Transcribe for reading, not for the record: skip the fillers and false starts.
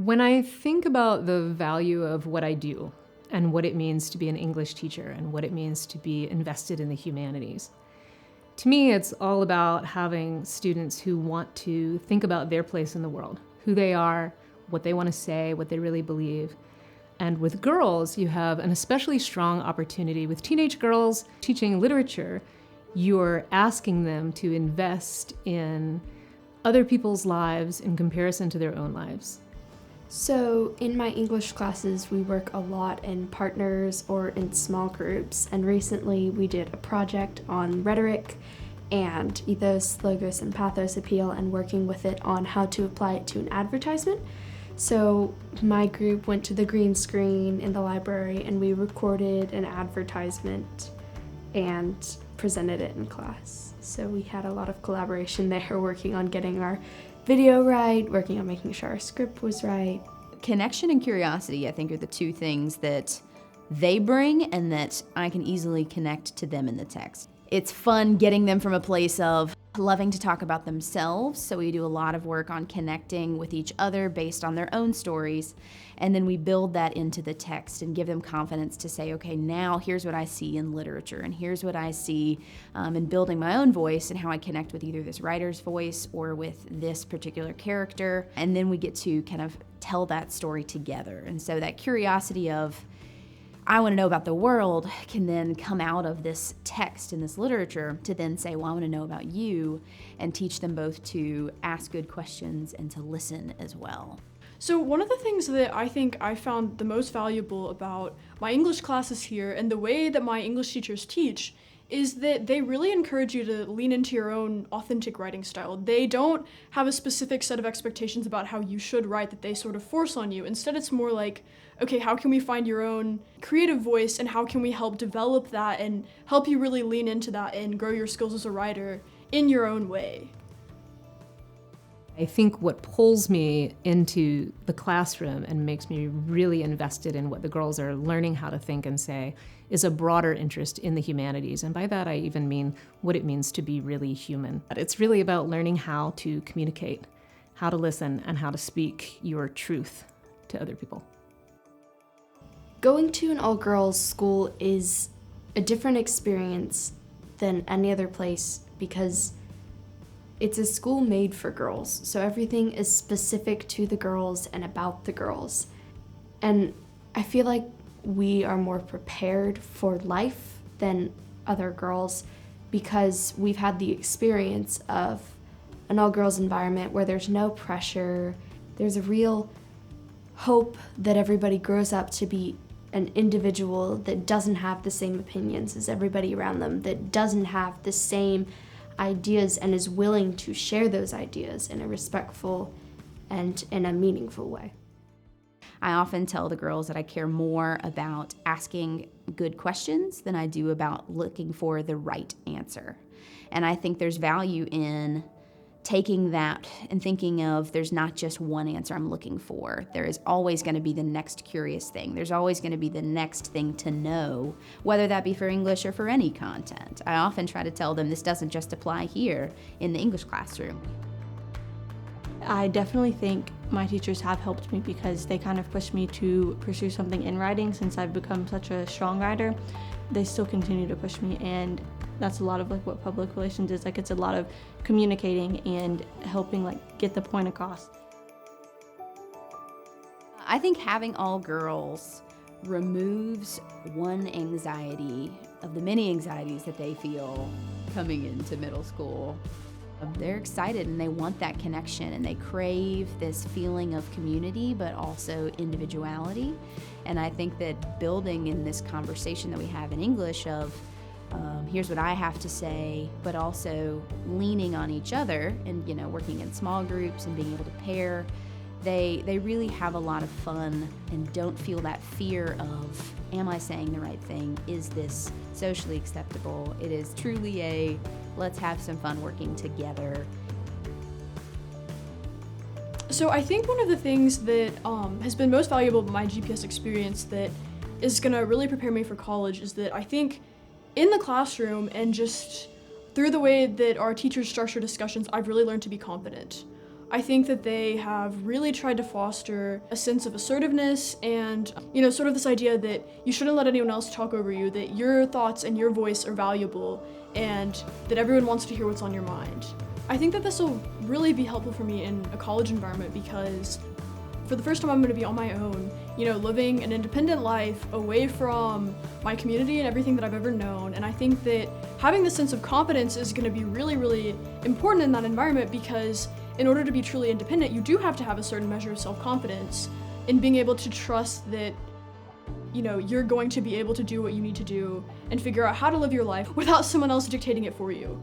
When I think about the value of what I do and what it means to be an English teacher and what it means to be invested in the humanities, to me, it's all about having students who want to think about their place in the world, who they are, what they want to say, what they really believe. And with girls, you have an especially strong opportunity. With teenage girls teaching literature, you're asking them to invest in other people's lives in comparison to their own lives. So in my English classes, we work a lot in partners or in small groups, and recently we did a project on rhetoric and ethos, logos, and pathos appeal, and working with it on how to apply it to an advertisement. So my group went to the green screen in the library and we recorded an advertisement and presented it in class. So we had a lot of collaboration there, working on getting our video right, working on making sure our script was right. Connection and curiosity, I think, are the two things that they bring and that I can easily connect to them in the text. It's fun getting them from a place of loving to talk about themselves, so we do a lot of work on connecting with each other based on their own stories, and then we build that into the text and give them confidence to say, okay, now here's what I see in literature, and here's what I see in building my own voice and how I connect with either this writer's voice or with this particular character, and then we get to kind of tell that story together. And so that curiosity of, I want to know about the world, can then come out of this text and this literature to then say, well, I want to know about you, and teach them both to ask good questions and to listen as well. So one of the things that I think I found the most valuable about my English classes here and the way that my English teachers teach is that they really encourage you to lean into your own authentic writing style. They don't have a specific set of expectations about how you should write that they sort of force on you. Instead, it's more like, okay, how can we find your own creative voice and how can we help develop that and help you really lean into that and grow your skills as a writer in your own way? I think what pulls me into the classroom and makes me really invested in what the girls are learning how to think and say is a broader interest in the humanities. And by that, I even mean what it means to be really human. It's really about learning how to communicate, how to listen, and how to speak your truth to other people. Going to an all-girls school is a different experience than any other place because it's a school made for girls, so everything is specific to the girls and about the girls. And I feel like we are more prepared for life than other girls because we've had the experience of an all-girls environment where there's no pressure. There's a real hope that everybody grows up to be an individual that doesn't have the same opinions as everybody around them, that doesn't have the same ideas and is willing to share those ideas in a respectful and in a meaningful way. I often tell the girls that I care more about asking good questions than I do about looking for the right answer. And I think there's value in taking that and thinking of there's not just one answer I'm looking for. There is always going to be the next curious thing. There's always going to be the next thing to know, whether that be for English or for any content. I often try to tell them this doesn't just apply here in the English classroom. I definitely think my teachers have helped me because they kind of pushed me to pursue something in writing since I've become such a strong writer. They still continue to push me, and that's a lot of what public relations is. It's a lot of communicating and helping get the point across. I think having all girls removes one anxiety of the many anxieties that they feel coming into middle school. They're excited and they want that connection and they crave this feeling of community but also individuality. And I think that building in this conversation that we have in English of here's what I have to say, but also leaning on each other and working in small groups and being able to pair, they really have a lot of fun and don't feel that fear of, am I saying the right thing? Is this socially acceptable? It is truly a let's have some fun working together. So I think one of the things that has been most valuable about my GPS experience that is going to really prepare me for college is that I think in the classroom and just through the way that our teachers structure discussions, I've really learned to be confident. I think that they have really tried to foster a sense of assertiveness and, sort of this idea that you shouldn't let anyone else talk over you, that your thoughts and your voice are valuable, and that everyone wants to hear what's on your mind. I think that this will really be helpful for me in a college environment because for the first time I'm going to be on my own, living an independent life away from my community and everything that I've ever known. And I think that having this sense of confidence is going to be really, really important in that environment because in order to be truly independent, you do have to have a certain measure of self-confidence in being able to trust that, you're going to be able to do what you need to do and figure out how to live your life without someone else dictating it for you.